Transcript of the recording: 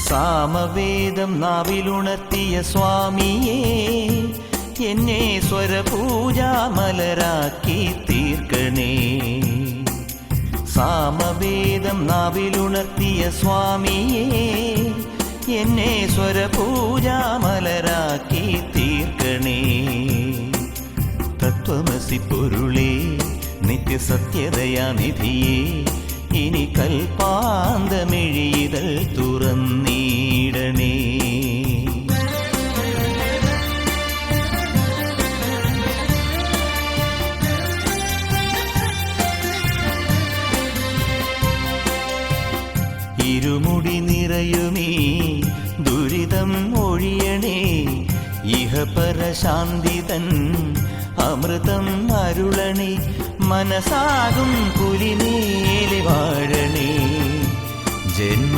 സാമവേദം നാവിലുണർത്തിയ സ്വാമിയേ, എന്നെ സ്വരപൂജാമലരാക്കി തീർക്കണേ. സാമവേദം നാവിലുണർത്തിയ സ്വാമിയേ, എന്നെ സ്വരപൂജാമലരാക്കി തീർക്കണേ. തത്വമസി പൊരുളേ, നിത്യസത്യദയാനിധിയേ, ഇനി കൽപ്പാന്തമിഴിതൾ തുറന്നീടണേ. ഇരുമുടി നിറയുമീ ദുരിതം ഒഴിയണേ, ഇഹപരശാന്തിതൻ അമൃതം അരുളണേ. മനസാകും പുലിനേലി വാഴണേ. ജന്മ